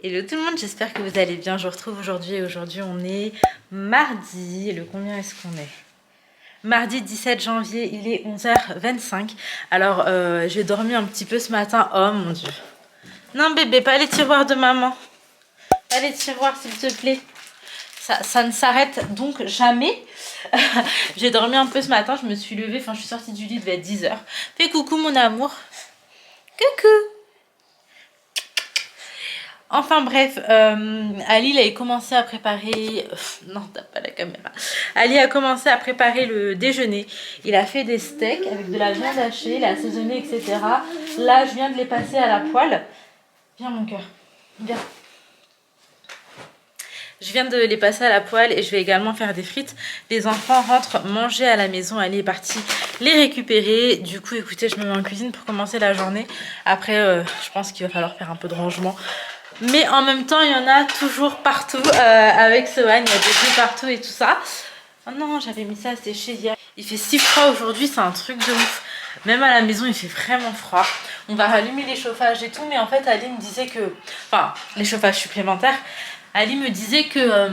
Hello tout le monde, j'espère que vous allez bien. Je vous retrouve aujourd'hui et aujourd'hui on est mardi. Le combien est-ce qu'on est? Mardi 17 janvier, il est 11h25. Alors j'ai dormi un petit peu ce matin. Oh mon dieu. Non bébé, pas les tiroirs de maman. Pas les tiroirs s'il te plaît. Ça ne s'arrête donc jamais. J'ai dormi un peu ce matin, je me suis levée, enfin je suis sortie du lit, il devait être 10h. Fais coucou mon amour. Coucou. Enfin bref, Ali il a commencé à préparer... non, t'as pas la caméra. Ali a commencé à préparer le déjeuner. Il a fait des steaks avec de la viande hachée, il a assaisonné, etc. Là, je viens de les passer à la poêle. Viens mon cœur, viens. Je viens de les passer à la poêle et je vais également faire des frites. Les enfants rentrent manger à la maison. Ali est parti les récupérer. Du coup, écoutez, je me mets en cuisine pour commencer la journée. Après, je pense qu'il va falloir faire un peu de rangement. Mais en même temps, il y en a toujours partout avec Sohan. Il y a des œufs partout et tout ça. Oh non, j'avais mis ça à sécher hier. Il fait si froid aujourd'hui, c'est un truc de ouf. Même à la maison, il fait vraiment froid. On va rallumer les chauffages et tout. Mais en fait, Ali me disait que... Enfin, les chauffages supplémentaires. Ali me disait que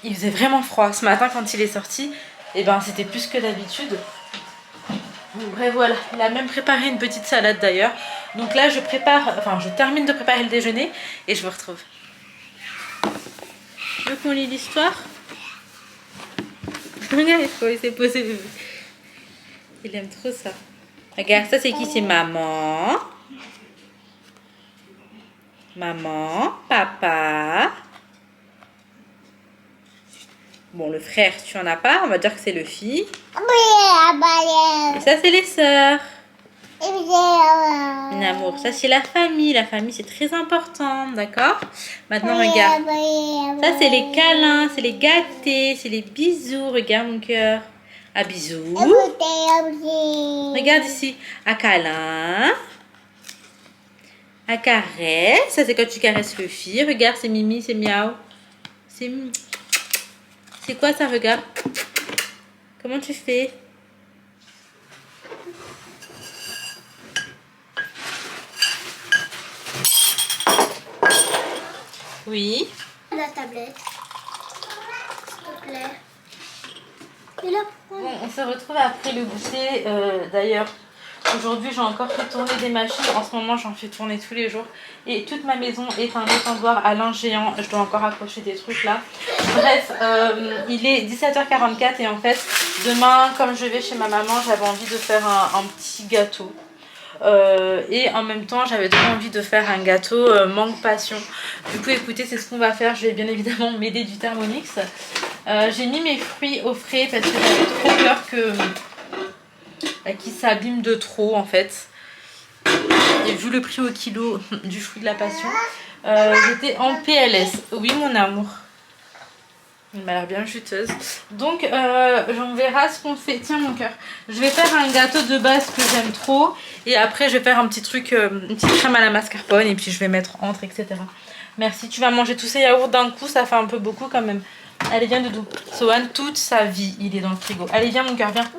il faisait vraiment froid. Ce matin, quand il est sorti, et ben, c'était plus que d'habitude. Bref, voilà. Il a même préparé une petite salade d'ailleurs. Donc là, je termine de préparer le déjeuner et je vous retrouve. Tu veux qu'on lit l'histoire? Regarde, il s'est posé, bébé. Il aime trop ça. Regarde, ça c'est qui? C'est maman. Maman, papa. Bon, le frère, tu en as pas. On va dire que c'est le fils. Et ça, c'est les sœurs. Un amour, ça c'est la famille. La famille, c'est très important, d'accord? Maintenant, regarde. Ça, c'est les câlins, c'est les gâtés, c'est les bisous. Regarde mon cœur. Un bisou. Regarde ici. Un câlin. Un caresse. Ça, c'est quand tu caresses le fils. Regarde, c'est Mimi, c'est miaou. C'est quoi ça, regarde? Comment tu fais? Oui. La tablette. S'il te plaît. Et là, bon, on se retrouve après le goûter. D'ailleurs, aujourd'hui, j'ai encore fait tourner des machines. En ce moment, j'en fais tourner tous les jours. Et toute ma maison est un étendoir à linge géant. Je dois encore accrocher des trucs là. Bref, il est 17h44 et en fait, demain, comme je vais chez ma maman, j'avais envie de faire un petit gâteau. Et en même temps j'avais trop envie de faire un gâteau mangue passion. Du coup écoutez, c'est ce qu'on va faire. Je vais bien évidemment m'aider du Thermomix. J'ai mis mes fruits au frais parce que j'avais trop peur qu'ils s'abîment de trop en fait. Et vu le prix au kilo du fruit de la passion, j'étais en PLS. Oui mon amour. Il m'a l'air bien juteuse. Donc, on verra ce qu'on fait. Tiens, mon cœur. Je vais faire un gâteau de base que j'aime trop. Et après, je vais faire un petit truc, une petite crème à la mascarpone. Et puis, je vais mettre entre, etc. Merci. Tu vas manger tous ces yaourts d'un coup. Ça fait un peu beaucoup quand même. Allez, viens, Doudou. Sohan, toute sa vie, il est dans le frigo. Allez, viens, mon cœur, viens.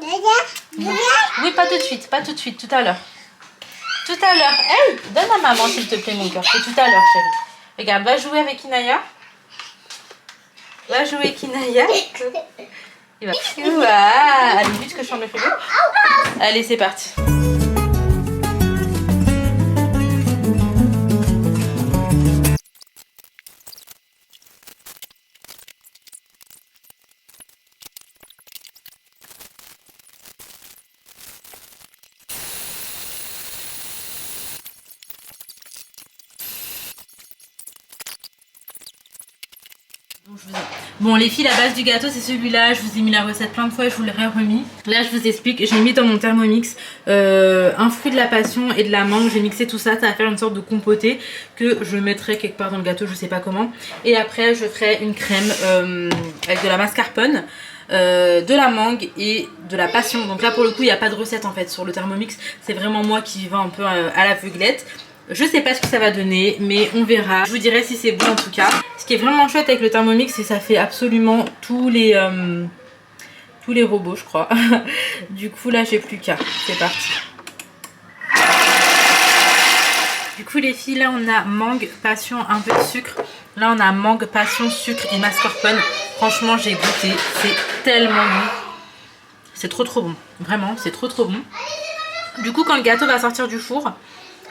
Oui, pas tout de suite. Pas tout de suite. Tout à l'heure. Tout à l'heure. Hey, donne à maman, s'il te plaît, mon cœur. C'est tout à l'heure, chérie. Regarde, va jouer avec Inaya. Va jouer Kinaya. Il va. Ouah. Allez, vite que je ferme le frigo. Allez, c'est parti. Bon les filles, la base du gâteau c'est celui-là. Je vous ai mis la recette plein de fois, je vous l'ai remis. Là je vous explique, j'ai mis dans mon Thermomix un fruit de la passion et de la mangue. J'ai mixé tout ça, ça va faire une sorte de compoté que je mettrai quelque part dans le gâteau, je sais pas comment. Et après je ferai une crème avec de la mascarpone, de la mangue et de la passion. Donc là pour le coup il n'y a pas de recette en fait sur le Thermomix. C'est vraiment moi qui vivais un peu à l'aveuglette. Je sais pas ce que ça va donner, mais on verra. Je vous dirai si c'est bon en tout cas. Ce qui est vraiment chouette avec le Thermomix, c'est que ça fait absolument tous les robots, je crois. Du coup, là, j'ai plus qu'à. C'est parti. Du coup les filles, là on a mangue, passion, un peu de sucre. Là on a mangue, passion, sucre et mascarpone. Franchement j'ai goûté, c'est tellement bon. C'est trop bon, vraiment c'est trop bon. Du coup quand le gâteau va sortir du four,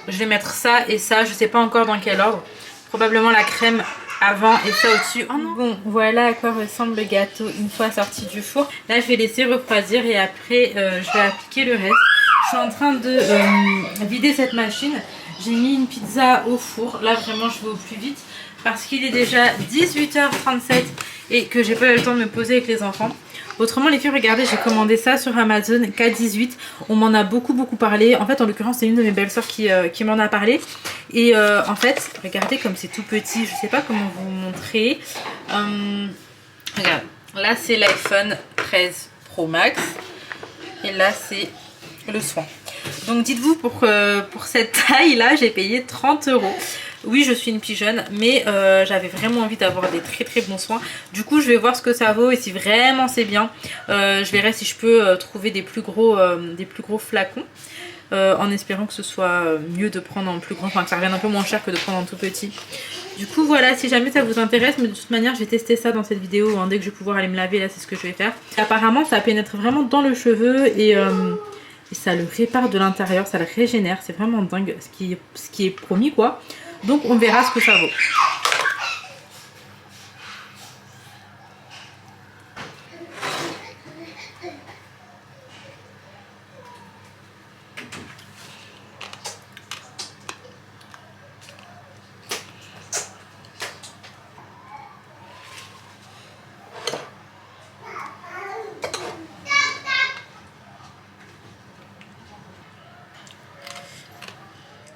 je vais mettre ça et ça, je sais pas encore dans quel ordre. Probablement la crème avant et ça au-dessus. Oh non. Bon, voilà à quoi ressemble le gâteau une fois sorti du four. Là je vais laisser refroidir et après je vais appliquer le reste. Je suis en train de vider cette machine. J'ai mis une pizza au four. Là vraiment je vais au plus vite parce qu'il est déjà 18h37 et que j'ai pas eu le temps de me poser avec les enfants. Autrement les filles, regardez, j'ai commandé ça sur Amazon, K18. On m'en a beaucoup parlé. En fait, en l'occurrence, c'est une de mes belles-sœurs qui m'en a parlé. Et en fait, regardez comme c'est tout petit. Je sais pas comment vous montrer. Regarde, là c'est l'iPhone 13 Pro Max. Et là c'est le soin. Donc dites-vous pour cette taille là, j'ai payé 30 €. Oui, je suis une pigeonne, mais j'avais vraiment envie d'avoir des très bons soins. Du coup, je vais voir ce que ça vaut et si vraiment c'est bien, je verrai si je peux trouver des plus gros flacons. En espérant que ce soit mieux de prendre en plus grand, enfin que ça revienne un peu moins cher que de prendre en tout petit. Du coup voilà, si jamais ça vous intéresse, mais de toute manière je vais tester ça dans cette vidéo, hein, dès que je vais pouvoir aller me laver, là c'est ce que je vais faire. Apparemment ça pénètre vraiment dans le cheveu et ça le répare de l'intérieur, ça le régénère, c'est vraiment dingue ce qui est promis quoi. Donc on verra ce que ça vaut.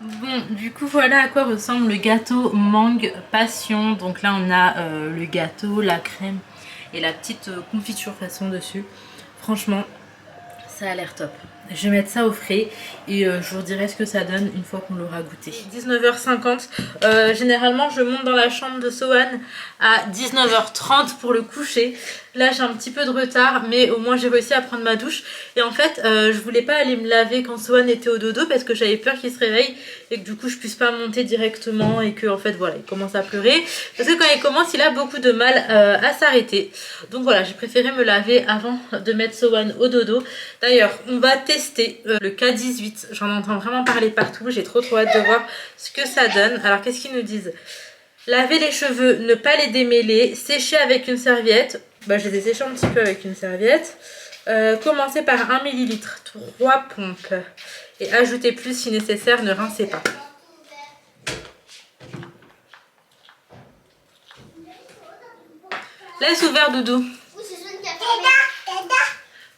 Bon, du coup voilà à quoi ressemble le gâteau mangue passion. Donc là on a le gâteau, la crème et la petite confiture façon dessus. Franchement ça a l'air top. Je vais mettre ça au frais et je vous dirai ce que ça donne une fois qu'on l'aura goûté. 19h50, généralement je monte dans la chambre de Sohan à 19h30 pour le coucher. Là j'ai un petit peu de retard mais au moins j'ai réussi à prendre ma douche. Et en fait je voulais pas aller me laver quand Sohan était au dodo parce que j'avais peur qu'il se réveille et que du coup je puisse pas monter directement et que en fait voilà il commence à pleurer. Parce que quand il commence il a beaucoup de mal à s'arrêter. Donc voilà, j'ai préféré me laver avant de mettre Sohan au dodo. D'ailleurs on va tester le K18, j'en entends vraiment parler partout, j'ai trop hâte de voir ce que ça donne. Alors qu'est-ce qu'ils nous disent? Laver les cheveux, ne pas les démêler, sécher avec une serviette. Bah, je les ai séchés un petit peu avec une serviette. Commencez par 1 ml, 3 pompes. Et ajoutez plus si nécessaire, ne rincez pas. Laisse ouvert, Doudou.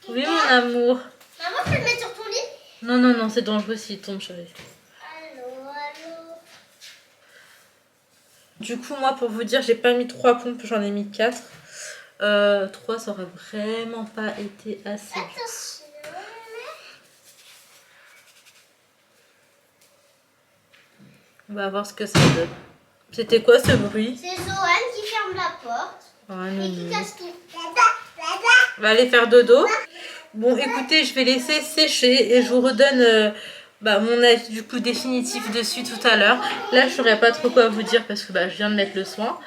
Oui, mon amour. Maman, tu peux le mettre sur ton lit? Non, c'est dangereux s'il tombe, chérie. Allô. Du coup, moi, pour vous dire, j'ai pas mis 3 pompes, j'en ai mis 4. 3, ça aurait vraiment pas été assez. Attention. On va voir ce que ça donne. C'était quoi ce bruit? C'est Zohan qui ferme la porte et qui casse tout. On va aller faire dodo. Bon, écoutez, je vais laisser sécher et je vous redonne mon avis du coup définitif dessus tout à l'heure. Là, je saurais pas trop quoi vous dire parce que je viens de mettre le soin.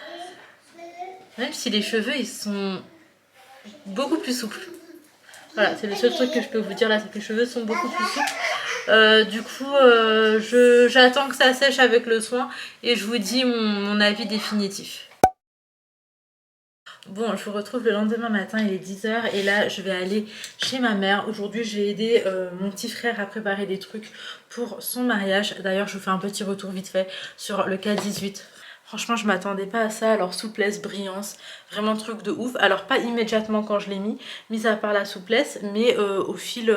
Même si les cheveux, ils sont beaucoup plus souples. Voilà, c'est le seul truc que je peux vous dire là, c'est que les cheveux sont beaucoup plus souples. Du coup, j'attends que ça sèche avec le soin et je vous dis mon avis définitif. Bon, je vous retrouve le lendemain matin, il est 10h et là je vais aller chez ma mère. Aujourd'hui je vais aider mon petit frère à préparer des trucs pour son mariage. D'ailleurs je vous fais un petit retour vite fait sur le K18. Franchement je m'attendais pas à ça, alors souplesse, brillance, vraiment truc de ouf. Alors pas immédiatement quand je l'ai mis à part la souplesse, mais au fil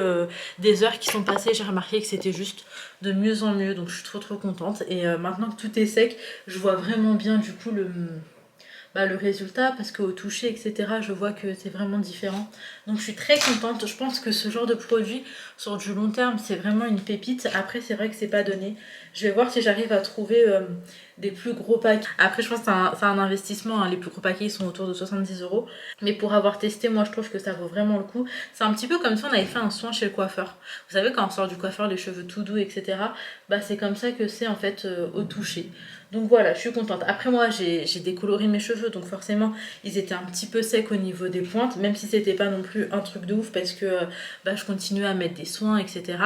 des heures qui sont passées j'ai remarqué que c'était juste de mieux en mieux. Donc je suis trop contente et maintenant que tout est sec, je vois vraiment bien du coup le résultat, parce qu'au toucher, etc., je vois que c'est vraiment différent. Donc je suis très contente. Je pense que ce genre de produit, sur du long terme, c'est vraiment une pépite. Après, c'est vrai que c'est pas donné. Je vais voir si j'arrive à trouver des plus gros paquets. Après, je pense que c'est un investissement, hein. Les plus gros paquets, ils sont autour de 70 €. Mais pour avoir testé, moi, je trouve que ça vaut vraiment le coup. C'est un petit peu comme si on avait fait un soin chez le coiffeur. Vous savez, quand on sort du coiffeur, les cheveux tout doux, etc., c'est comme ça que c'est en fait au toucher. Donc voilà, je suis contente. Après moi, j'ai décoloré mes cheveux, donc forcément, ils étaient un petit peu secs au niveau des pointes, même si c'était pas non plus un truc de ouf, parce que je continuais à mettre des soins, etc.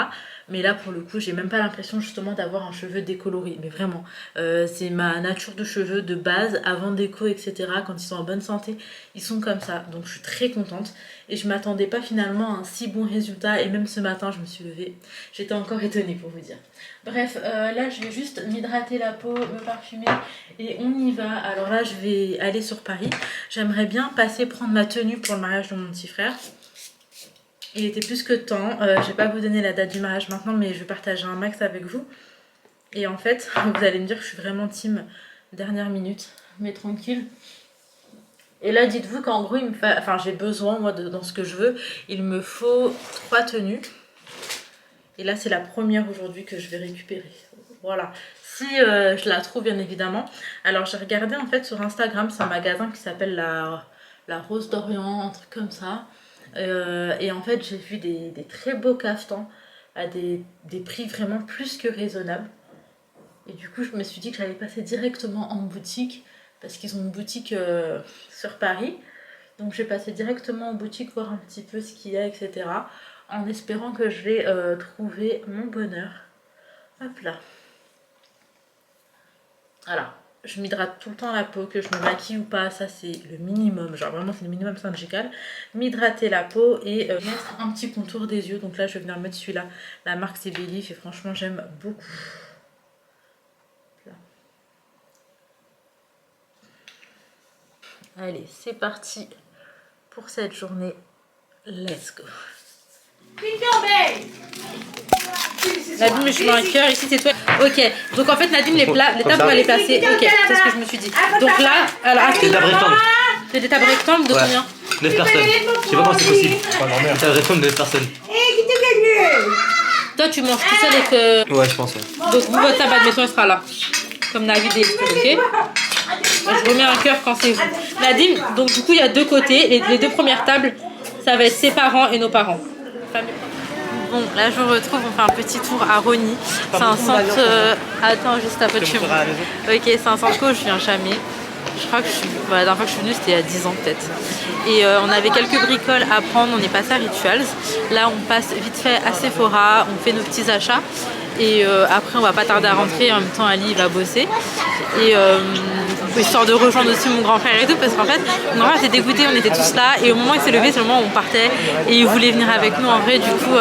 Mais là, pour le coup, j'ai même pas l'impression justement d'avoir un cheveu décoloré. Mais vraiment, c'est ma nature de cheveux de base, avant déco, etc. Quand ils sont en bonne santé, ils sont comme ça. Donc je suis très contente. Et je m'attendais pas finalement à un si bon résultat. Et même ce matin, je me suis levée. J'étais encore étonnée pour vous dire. Bref, là, je vais juste m'hydrater la peau, me parfumer. Et on y va. Alors là, je vais aller sur Paris. J'aimerais bien passer prendre ma tenue pour le mariage de mon petit frère. Il était plus que temps. Je vais pas vous donner la date du mariage maintenant, mais je vais partager un max avec vous. Et en fait, vous allez me dire que je suis vraiment team dernière minute, mais tranquille. Et là, dites-vous qu'en gros, j'ai besoin, moi, dans ce que je veux, il me faut 3 tenues. Et là, c'est la première aujourd'hui que je vais récupérer. Voilà. Si je la trouve, bien évidemment. Alors, j'ai regardé, en fait, sur Instagram, c'est un magasin qui s'appelle la Rose d'Orient, un truc comme ça. Et en fait, j'ai vu des très beaux caftans à des prix vraiment plus que raisonnables. Et du coup, je me suis dit que j'allais passer directement en boutique, parce qu'ils ont une boutique sur Paris. Donc je vais passer directement en boutique, voir un petit peu ce qu'il y a, etc. En espérant que je vais trouver mon bonheur. Hop là. Voilà. Je m'hydrate tout le temps la peau, que je me maquille ou pas, ça c'est le minimum. Genre vraiment c'est le minimum syndical. M'hydrater la peau et mettre un petit contour des yeux. Donc là je vais venir mettre celui-là. La marque c'est Belief et franchement j'aime beaucoup. Allez, c'est parti pour cette journée. Let's go. Nadine, je mets un cœur. Ici, c'est toi. Ok. Donc, en fait, Nadine, les tables, on va les placer. Ok, c'est ce que je me suis dit. Donc là, alors, des tables rectangles. C'est des tables rectangles de combien? 9 personnes. Je sais pas comment c'est possible. Des tables rectangles de 9 personnes. Toi, tu manges tout seul et que. Ouais, je pense. Ouais. Donc, vous, votre table, admettons, elle sera là. Comme Navid et ok? Je remets un cœur quand c'est vous. Nadine, donc du coup, il y a deux côtés. Les deux premières tables, ça va être ses parents et nos parents. Bon, là, je vous retrouve. On fait un petit tour à Rosny. C'est un centre. Attends, juste à peu de chez moi. Ok, c'est un centre où je viens jamais. Je crois que la dernière fois que je suis venue, c'était il y a 10 ans peut-être. Et on avait quelques bricoles à prendre. On est passé à Rituals. Là, on passe vite fait à Sephora. On fait nos petits achats. Et après, on va pas tarder à rentrer. En même temps, Ali, il va bosser. Et histoire de rejoindre aussi mon grand frère et tout, parce qu'en fait, mon grand frère était dégoûté, on était tous là. Et au moment où il s'est levé, c'est le moment où on partait. Et il voulait venir avec nous. En vrai, du coup,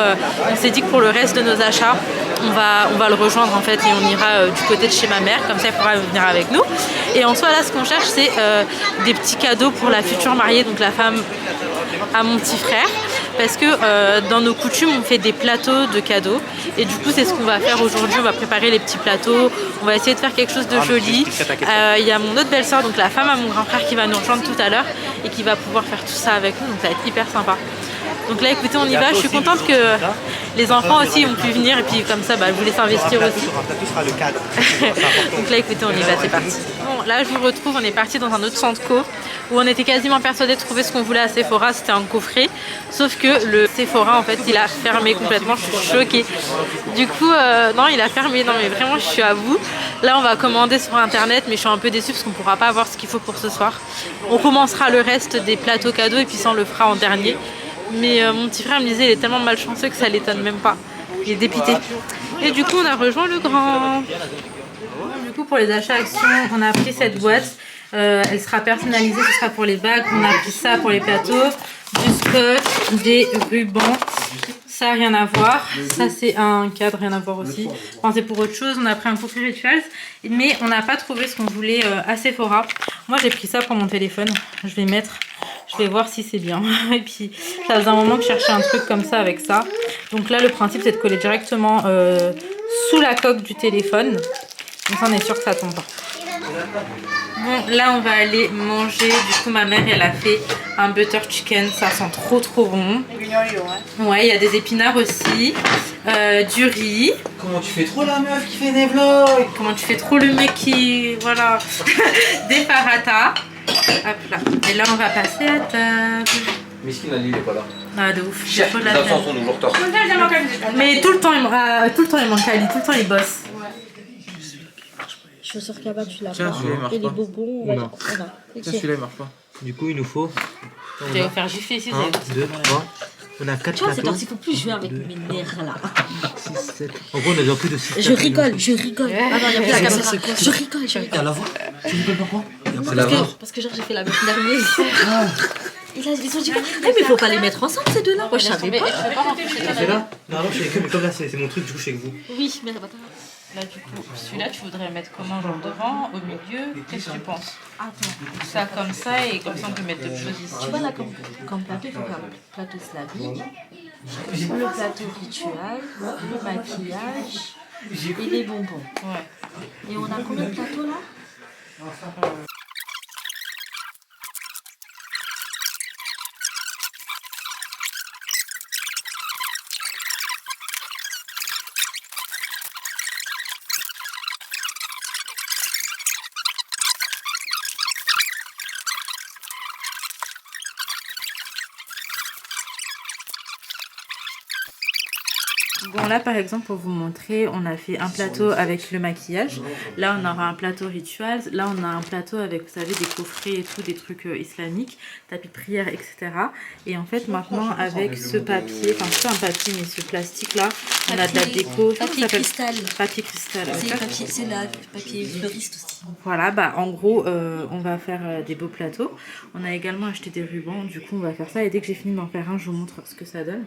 on s'est dit que pour le reste de nos achats, on va le rejoindre en fait. Et on ira du côté de chez ma mère. Comme ça, il pourra venir avec nous. Et en soi, là, ce qu'on cherche, c'est des petits cadeaux pour la future mariée, donc la femme à mon petit frère. Parce que dans nos coutumes, on fait des plateaux de cadeaux. Et du coup, c'est ce qu'on va faire aujourd'hui. On va préparer les petits plateaux. On va essayer de faire quelque chose de joli. Il y a mon autre belle-sœur, donc la femme à mon grand frère, qui va nous rejoindre tout à l'heure et qui va pouvoir faire tout ça avec nous. Donc ça va être hyper sympa. Donc là, écoutez, on y va. Je suis contente que les enfants aussi ont pu venir. Et puis comme ça, je voulais s'investir aussi. Donc là, écoutez, on y va. C'est parti. Bon, là, je vous retrouve. On est parti dans un autre centre co où on était quasiment persuadés de trouver ce qu'on voulait à Sephora. C'était un coffret. Sauf que le Sephora, en fait, il a fermé complètement. Je suis choquée. Du coup, non, il a fermé. Non, mais vraiment, je suis à bout. Là, on va commander sur Internet. Mais je suis un peu déçue parce qu'on ne pourra pas avoir ce qu'il faut pour ce soir. On commencera le reste des plateaux cadeaux et puis ça, on le fera en dernier. Mais mon petit frère me disait il est tellement malchanceux que ça l'étonne même pas. Il est dépité. Et du coup on a rejoint le grand. Du coup pour les achats actions, on a pris cette boîte. Elle sera personnalisée, ce sera pour les bagues. On a pris ça pour les plateaux, du scotch, des rubans. Ça rien à voir. Ça c'est un cadre, rien à voir aussi. Enfin c'est pour autre chose. On a pris un coffret Rituals. Mais on n'a pas trouvé ce qu'on voulait à Sephora. Moi j'ai pris ça pour mon téléphone. Je vais mettre. Je vais voir si c'est bien. Et puis, ça faisait un moment que je cherchais un truc comme ça avec ça. Donc là, le principe, c'est de coller directement sous la coque du téléphone. Comme ça, on est sûr que ça tombe pas. Bon, là on va aller manger. Du coup, ma mère elle a fait un butter chicken. Ça sent trop bon. Ouais, il y a des épinards aussi. Du riz. Comment tu fais trop la meuf qui fait des vlogs? Comment tu fais trop le mec qui... Voilà. Des paratas. Hop là. Et là on va passer à table. Miskin Ali il est pas là. Ah de ouf. Les absents sont toujours tard. Mais tout le temps il manque Ali. Tout le temps il bosse. Chaussures cabane, tu l'as Tiens, pas. celui-là, il marche Et les pas. bobos, On a. voilà. Tiens, celui-là il marche pas. Du coup, il nous faut. Je vais vous faire gifler ici. 1, 2, 3. On a 4 Tu vois, c'est plateaux. temps, il faut plus jouer avec mes nerfs là. 6, 7. En gros, on a déjà plus de 6. Je rigole. Ah non, il y a plus la caméra. Je rigole. T'as la voix? Tu rigoles pourquoi? C'est la voix. Parce que genre, j'ai fait la meuf nerveuse. Et là, ils ont dit, mais il faut pas les mettre ensemble ces deux-là. Moi, je savais pas. C'est là? Non, je suis avec eux, mais comme là, c'est mon truc, du coup, je suis avec vous. Oui, mais attends. Là du coup, celui-là tu voudrais mettre comment, genre devant, au milieu, qu'est-ce que tu penses? Attends. Ça comme ça et comme ça on peut mettre d'autres choses ici. Tu vois là, comme plateau, il faut faire le plateau slavique, le plateau rituel, le maquillage et les bonbons. Ouais. Et on a combien de plateaux là? Bon là par exemple pour vous montrer, on a fait un plateau avec le maquillage. Là on aura un plateau rituel. Là on a un plateau avec, vous savez, des coffrets et tout, des trucs islamiques, tapis de prière, etc. Et en fait maintenant avec ce papier, enfin c'est pas un papier mais ce plastique là, on a de la déco. Papier cristal. Papier cristal. C'est le papier fleuriste aussi. Voilà, bah en gros on va faire des beaux plateaux. On a également acheté des rubans, du coup on va faire ça et dès que j'ai fini d'en faire un, je vous montre ce que ça donne.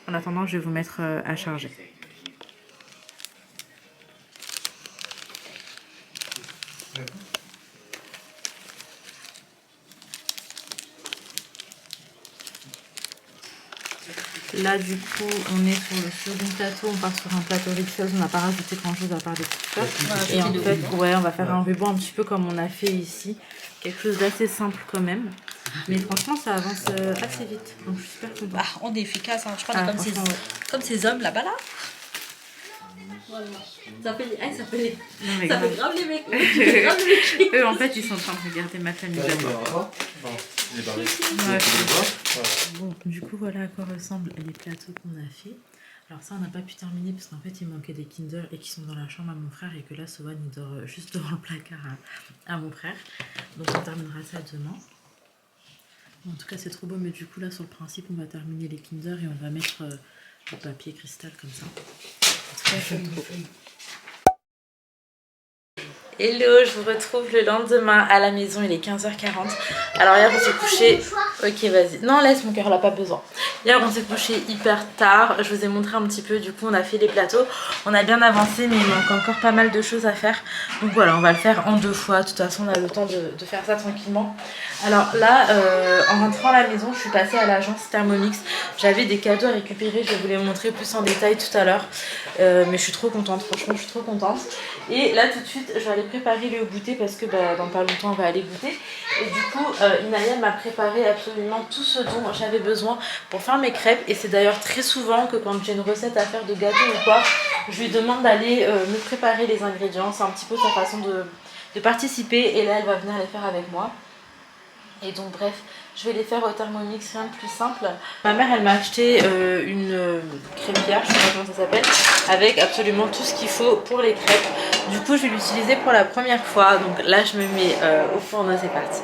En attendant, je vais vous mettre à charger. Là du coup on est sur le second plateau, on part sur un plateau rituel, on n'a pas rajouté grand chose à part des petites fleurs. Et en fait ouais, on va faire un ruban un petit peu comme on a fait ici, quelque chose d'assez simple quand même. Mais franchement ça avance assez vite, donc je suis super contente. Ah, on est efficace, hein. Je crois qu'on est comme ces hommes là-bas là. Voilà. Ça fait grave les mecs. Eux en fait ils sont en train de regarder ma famille d'abord. Bon, du coup voilà à quoi ressemblent les plateaux qu'on a fait. Alors ça on n'a pas pu terminer parce qu'en fait il manquait des Kinder et qui sont dans la chambre à mon frère et que là Sovan il dort juste devant le placard à mon frère. Donc on terminera ça demain. En tout cas c'est trop beau, mais du coup là sur le principe on va terminer les Kinder et on va mettre le papier cristal comme ça. En tout cas j'aime trop. Hello, je vous retrouve le lendemain à la maison, il est 15h40. Alors hier on s'est couché... Ok vas-y, non laisse mon cœur, là pas besoin. Hier on s'est couché hyper tard, je vous ai montré un petit peu, du coup on a fait les plateaux. On a bien avancé mais il manque encore pas mal de choses à faire. Donc voilà, on va le faire en 2 fois, de toute façon on a le temps de faire ça tranquillement. Alors là, en rentrant à la maison, je suis passée à l'agence Thermomix. J'avais des cadeaux à récupérer, je vais vous les montrer plus en détail tout à l'heure. Mais je suis trop contente, franchement je suis trop contente. Et là tout de suite, je vais aller préparer le goûter parce que dans pas longtemps on va aller goûter. Et du coup, Inaya m'a préparé absolument tout ce dont j'avais besoin pour faire mes crêpes. Et c'est d'ailleurs très souvent que quand j'ai une recette à faire de gâteau ou quoi, je lui demande d'aller me préparer les ingrédients. C'est un petit peu sa façon de participer. Et là, elle va venir les faire avec moi. Et donc bref, je vais les faire au Thermomix, rien de plus simple. Ma mère elle m'a acheté une crêpière, je sais pas comment ça s'appelle, avec absolument tout ce qu'il faut pour les crêpes. Du coup je vais l'utiliser pour la première fois, donc là je me mets au fourneau, c'est parti.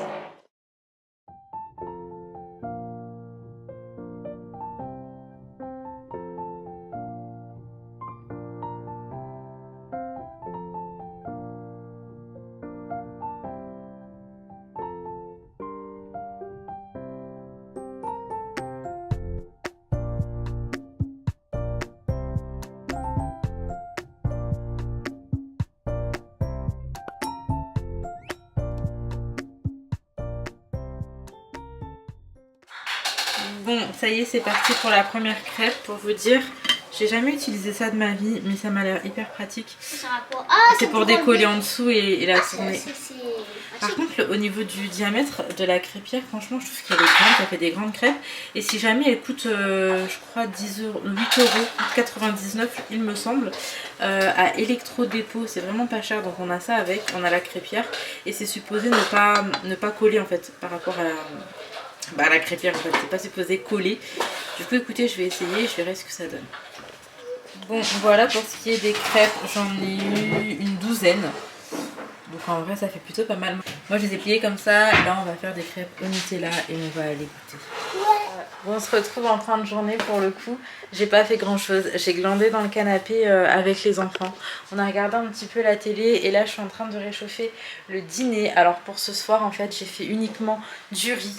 Bon, ça y est, c'est parti pour la première crêpe. Pour vous dire, j'ai jamais utilisé ça de ma vie, mais ça m'a l'air hyper pratique. C'est pour décoller en dessous et la tourner. Par contre, au niveau du diamètre de la crêpière, franchement, je trouve qu'elle est grande, ça fait des grandes crêpes. Et si jamais elle coûte, je crois, 8 euros, 99 il me semble, à Electro-Dépôt, c'est vraiment pas cher. Donc on a ça avec, on a la crêpière. Et c'est supposé ne pas coller en fait par rapport à la crêpière. En fait, c'est pas supposé coller. Du coup, écoutez, je vais essayer et je verrai ce que ça donne. Bon, voilà pour ce qui est des crêpes, j'en ai eu une douzaine. Donc en vrai ça fait plutôt pas mal. Moi je les ai pliées comme ça, là on va faire des crêpes au Nutella et on va aller goûter. Bon, on se retrouve en fin de journée pour le coup. J'ai pas fait grand chose, j'ai glandé dans le canapé avec les enfants. On a regardé un petit peu la télé et là je suis en train de réchauffer le dîner. Alors pour ce soir en fait j'ai fait uniquement du riz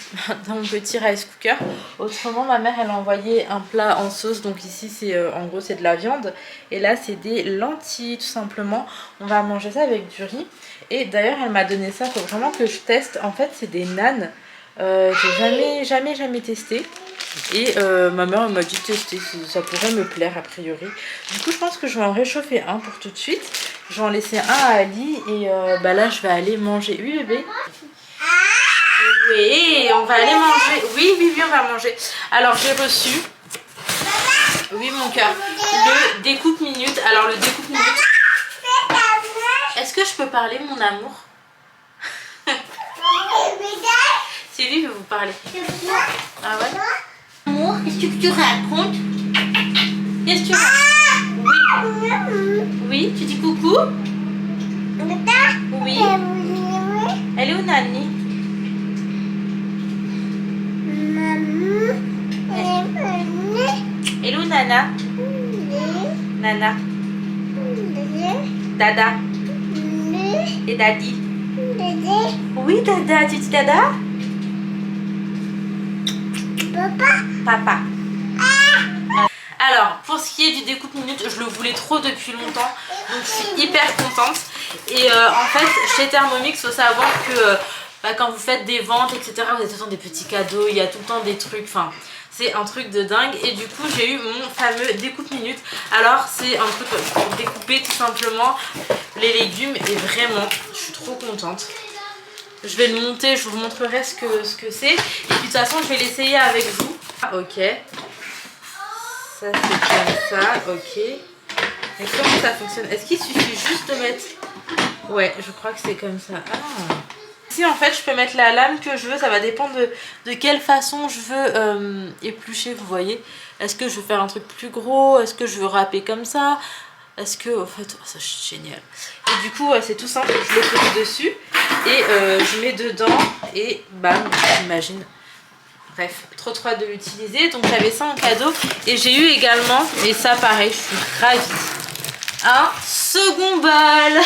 dans mon petit rice cooker. Autrement ma mère elle a envoyé un plat en sauce, donc ici c'est en gros c'est de la viande et là c'est des lentilles tout simplement. On va manger ça avec du riz. Et d'ailleurs elle m'a donné ça, faut vraiment que je teste. En fait c'est des nanes, j'ai jamais testé. Et ma mère m'a dit de tester, ça pourrait me plaire a priori. Du coup je pense que je vais en réchauffer un pour tout de suite. Je vais en laisser un à Ali et là je vais aller manger. Oui bébé. Oui on va aller manger. Oui on va manger. Alors j'ai reçu, oui mon cœur, le découpe minute. Alors le découpe minute. Est-ce que je peux parler mon amour? C'est lui qui veut vous parler. Ah ouais? Amour, qu'est-ce que tu racontes? Qu'est-ce que tu racontes? Oui. Oui, tu dis coucou? Oui. Elle est où Nani? Elle est où Nana? Nana. Dada. Et Daddy. Oui Dada, tu dis Dada? Papa. Alors, pour ce qui est du découpe minute, je le voulais trop depuis longtemps, donc je suis hyper contente. Et en fait, chez Thermomix, il faut savoir que quand vous faites des ventes, etc., vous avez tout le temps des petits cadeaux, il y a tout le temps des trucs, enfin, c'est un truc de dingue. Et du coup, j'ai eu mon fameux découpe minute. Alors, c'est un truc pour découper tout simplement les légumes et vraiment, je suis trop contente. Je vais le monter, je vous montrerai ce que c'est. Et puis de toute façon, je vais l'essayer avec vous. Ah, ok. Ça, c'est comme ça. Ok. Mais comment ça fonctionne? Est-ce qu'il suffit juste de mettre... Ouais, je crois que c'est comme ça. Ah. Ici, en fait, je peux mettre la lame que je veux. Ça va dépendre de quelle façon je veux éplucher, vous voyez. Est-ce que je veux faire un truc plus gros? Est-ce que je veux râper comme ça? Est-ce que, en fait, ça c'est génial. Et du coup, c'est tout simple, je le pose dessus et je mets dedans et bam, j'imagine. Bref, trop hâte de l'utiliser. Donc j'avais ça en cadeau et j'ai eu également, et ça pareil, je suis ravie, un second bol.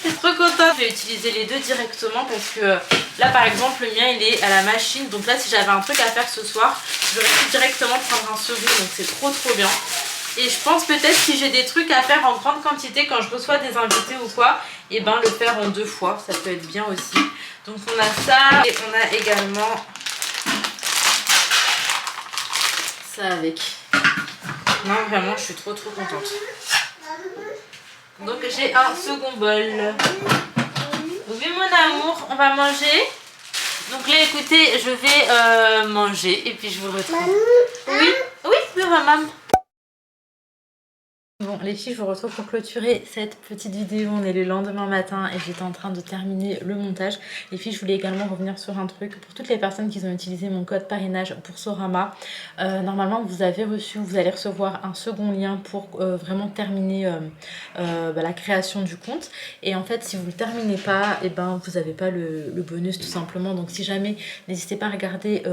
Je suis trop contente. Je vais utiliser les deux directement parce que là par exemple le mien il est à la machine. Donc là si j'avais un truc à faire ce soir, je vais directement prendre un second, donc c'est trop bien. Et je pense peut-être si j'ai des trucs à faire en grande quantité quand je reçois des invités ou quoi, et ben le faire en 2 fois, ça peut être bien aussi. Donc on a ça et on a également ça avec. Non vraiment je suis trop contente. Donc j'ai un second bol. Oui mon amour, on va manger. Donc là écoutez, je vais manger et puis je vous retrouve. Oui maman. Bon les filles, je vous retrouve pour clôturer cette petite vidéo. On est le lendemain matin et j'étais en train de terminer le montage. Les filles, je voulais également revenir sur un truc pour toutes les personnes qui ont utilisé mon code parrainage pour Sorama. Normalement vous avez reçu, vous allez recevoir un second lien pour vraiment terminer la création du compte. Et en fait si vous ne le terminez pas, et ben vous n'avez pas le bonus tout simplement. Donc si jamais, n'hésitez pas à regarder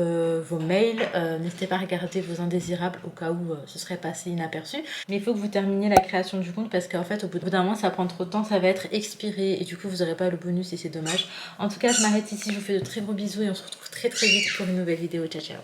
vos mails, n'hésitez pas à regarder vos indésirables au cas où ce serait passé inaperçu. Mais il faut que vous terminiez la création du compte parce qu'en fait au bout d'un moment ça prend trop de temps, ça va être expiré et du coup vous n'aurez pas le bonus et c'est dommage. En tout cas je m'arrête ici, je vous fais de très gros bisous et on se retrouve très vite pour une nouvelle vidéo. Ciao ciao.